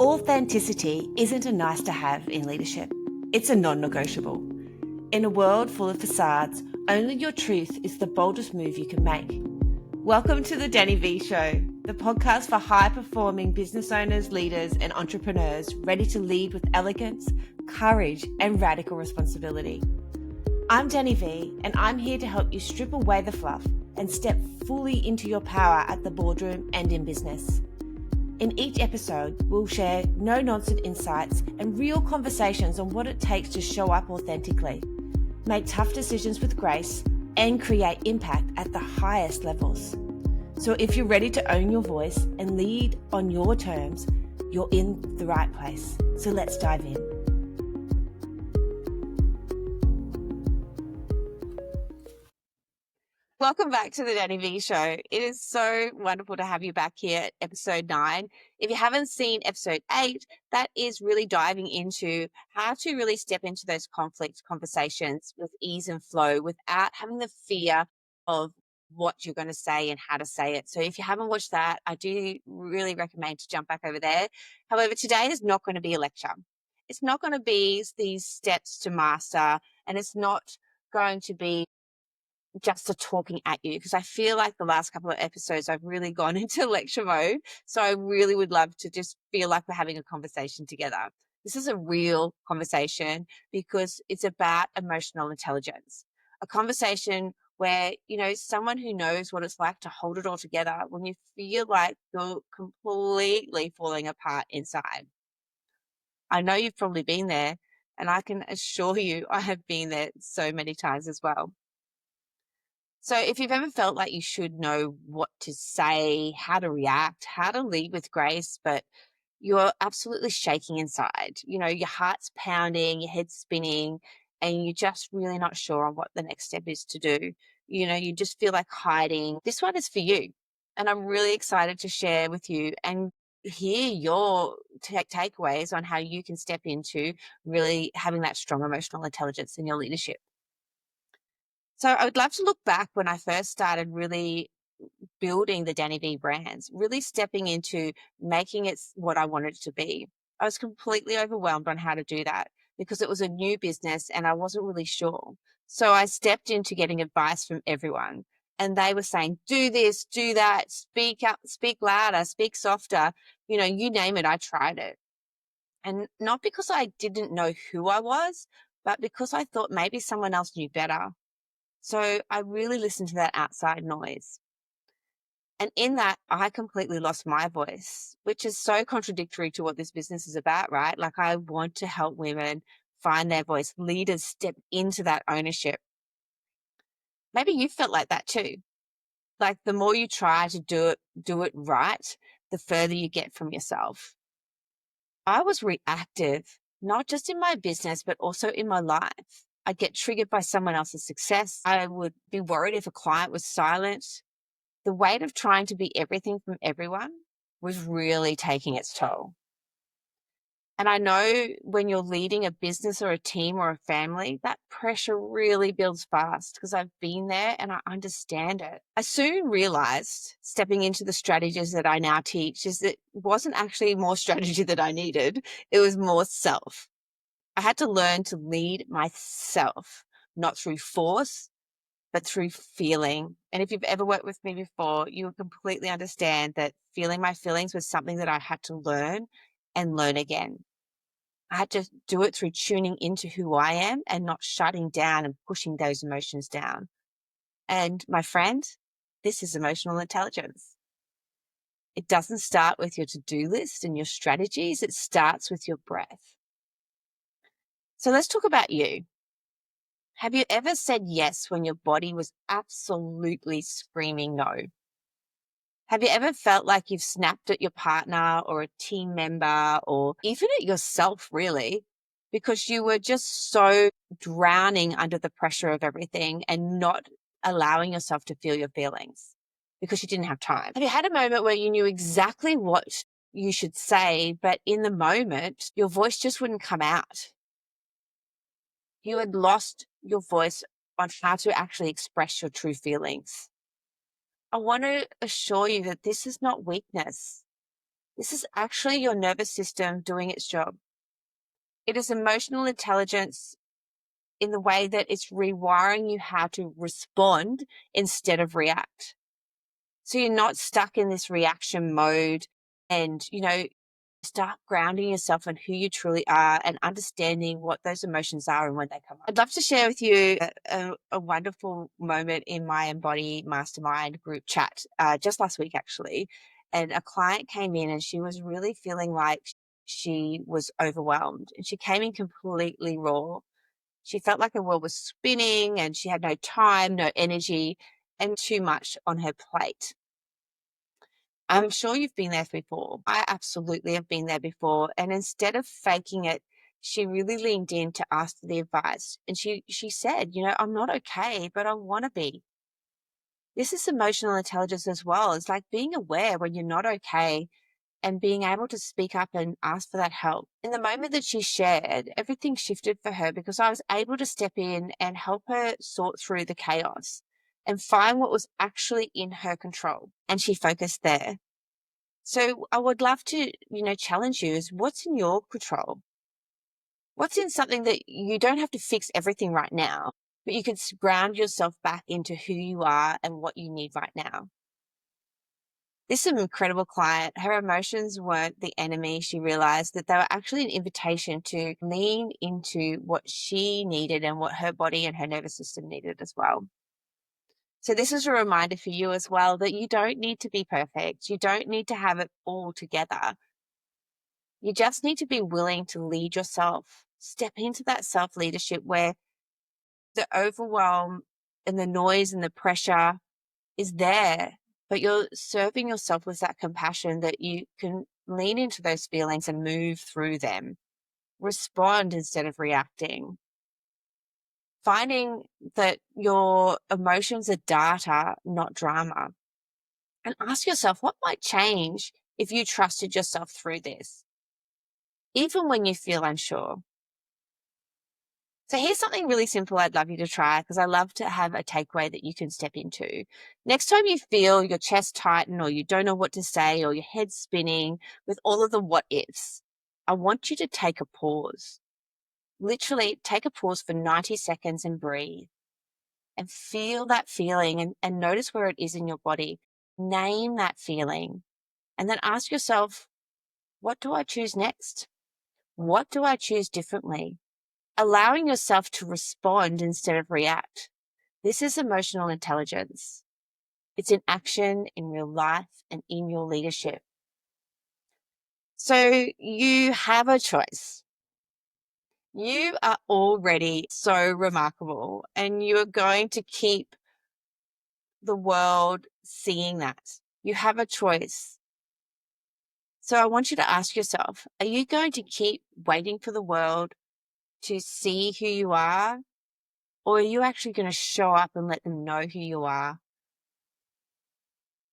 Authenticity isn't a nice to have in leadership. It's a non-negotiable. In a world full of facades, only your truth is the boldest move you can make. Welcome to the Danny V Show, the podcast for high-performing business owners, leaders, and entrepreneurs ready to lead with elegance, courage, and radical responsibility. I'm Danny V, and I'm here to help you strip away the fluff and step fully into your power at the boardroom and in business. In each episode, we'll share no-nonsense insights and real conversations on what it takes to show up authentically, make tough decisions with grace, and create impact at the highest levels. So if you're ready to own your voice and lead on your terms, you're in the right place. So let's dive in. Welcome back to the Danny V Show. It is so wonderful to have you back here at episode 9. If you haven't seen episode 8, that is really diving into how to really step into those conflict conversations with ease and flow without having the fear of what you're going to say and how to say it. So if you haven't watched that, I do really recommend to jump back over there. However, today is not going to be a lecture. It's not going to be these steps to master, and it's not going to be just a talking at you, because I feel like the last couple of episodes I've really gone into lecture mode. So I really would love to just feel like we're having a conversation together. This is a real conversation because it's about emotional intelligence, a conversation where, someone who knows what it's like to hold it all together when you feel like you're completely falling apart inside. I know you've probably been there, and I can assure you I have been there so many times as well. So if you've ever felt like you should know what to say, how to react, how to lead with grace, but you're absolutely shaking inside, your heart's pounding, your head's spinning, and you're just really not sure on what the next step is to do. You just feel like hiding. This one is for you. And I'm really excited to share with you and hear your takeaways on how you can step into really having that strong emotional intelligence in your leadership. So I would love to look back when I first started really building the Danny V brands, really stepping into making it what I wanted it to be. I was completely overwhelmed on how to do that because it was a new business and I wasn't really sure. So I stepped into getting advice from everyone, and they were saying, do this, do that, speak up, speak louder, speak softer, you name it, I tried it. And not because I didn't know who I was, but because I thought maybe someone else knew better. So I really listened to that outside noise. And in that, I completely lost my voice, which is so contradictory to what this business is about, right? Like, I want to help women find their voice. Leaders step into that ownership. Maybe you felt like that too. Like, the more you try to do it right, the further you get from yourself. I was reactive, not just in my business, but also in my life. I'd get triggered by someone else's success. I would be worried if a client was silent. The weight of trying to be everything from everyone was really taking its toll. And I know when you're leading a business or a team or a family, that pressure really builds fast, because I've been there and I understand it. I soon realized, stepping into the strategies that I now teach, is that it wasn't actually more strategy that I needed. It was more self. I had to learn to lead myself, not through force, but through feeling. And if you've ever worked with me before, you will completely understand that feeling my feelings was something that I had to learn and learn again. I had to do it through tuning into who I am and not shutting down and pushing those emotions down. And my friend, this is emotional intelligence. It doesn't start with your to-do list and your strategies. It starts with your breath. So let's talk about you. Have you ever said yes when your body was absolutely screaming no? Have you ever felt like you've snapped at your partner or a team member, or even at yourself, really, because you were just so drowning under the pressure of everything and not allowing yourself to feel your feelings because you didn't have time? Have you had a moment where you knew exactly what you should say, but in the moment, your voice just wouldn't come out? You had lost your voice on how to actually express your true feelings. I want to assure you that this is not weakness. This is actually your nervous system doing its job. It is emotional intelligence in the way that it's rewiring you how to respond instead of react. So you're not stuck in this reaction mode and, start grounding yourself on who you truly are and understanding what those emotions are and when they come up. I'd love to share with you a wonderful moment in my Embodied Mastermind group chat just last week, actually. And a client came in and she was really feeling like she was overwhelmed, and she came in completely raw. She felt like her world was spinning and she had no time, no energy, and too much on her plate. I'm sure you've been there before. I absolutely have been there before. And instead of faking it, she really leaned in to ask for the advice. And she said, I'm not okay, but I want to be. This is emotional intelligence as well. It's like being aware when you're not okay and being able to speak up and ask for that help. In the moment that she shared, everything shifted for her because I was able to step in and help her sort through the chaos and find what was actually in her control. And she focused there. So I would love to, challenge you is what's in your control? What's in something that you don't have to fix everything right now, but you can ground yourself back into who you are and what you need right now. This is an incredible client. Her emotions weren't the enemy. She realized that they were actually an invitation to lean into what she needed and what her body and her nervous system needed as well. So this is a reminder for you as well that you don't need to be perfect. You don't need to have it all together. You just need to be willing to lead yourself. Step into that self-leadership where the overwhelm and the noise and the pressure is there, but you're serving yourself with that compassion that you can lean into those feelings and move through them. Respond instead of reacting. Finding that your emotions are data, not drama. And ask yourself, what might change if you trusted yourself through this, even when you feel unsure? So here's something really simple I'd love you to try because I love to have a takeaway that you can step into. Next time you feel your chest tighten or you don't know what to say or your head spinning with all of the what ifs, I want you to take a pause. Literally take a pause for 90 seconds and breathe and feel that feeling and notice where it is in your body. Name that feeling and then ask yourself, what do I choose next? What do I choose differently? Allowing yourself to respond instead of react. This is emotional intelligence. It's in action in real life and in your leadership. So you have a choice. You are already so remarkable and you are going to keep the world seeing that. You have a choice. So I want you to ask yourself, are you going to keep waiting for the world to see who you are? Or are you actually going to show up and let them know who you are?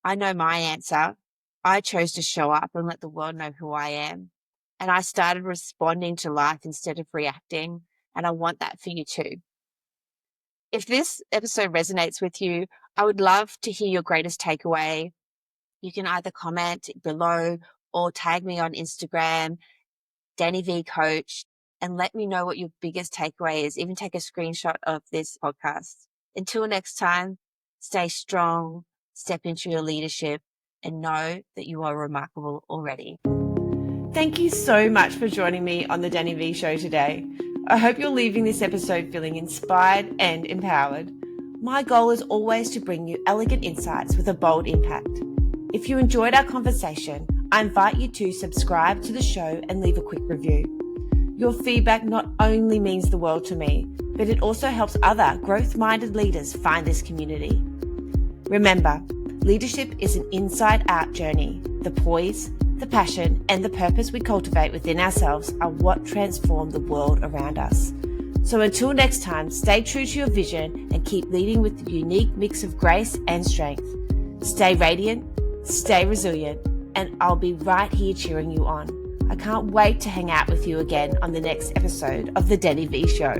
I know my answer. I chose to show up and let the world know who I am. And I started responding to life instead of reacting. And I want that for you too. If this episode resonates with you, I would love to hear your greatest takeaway. You can either comment below or tag me on Instagram, Danny V Coach, and let me know what your biggest takeaway is. Even take a screenshot of this podcast. Until next time, stay strong, step into your leadership, and know that you are remarkable already. Thank you so much for joining me on the Danny V Show today. I hope you're leaving this episode feeling inspired and empowered. My goal is always to bring you elegant insights with a bold impact. If you enjoyed our conversation, I invite you to subscribe to the show and leave a quick review. Your feedback not only means the world to me, but it also helps other growth-minded leaders find this community. Remember, leadership is an inside-out journey. The poise, the passion, and the purpose we cultivate within ourselves are what transform the world around us. So until next time, stay true to your vision and keep leading with the unique mix of grace and strength. Stay radiant, stay resilient, and I'll be right here cheering you on. I can't wait to hang out with you again on the next episode of The Danny V Show.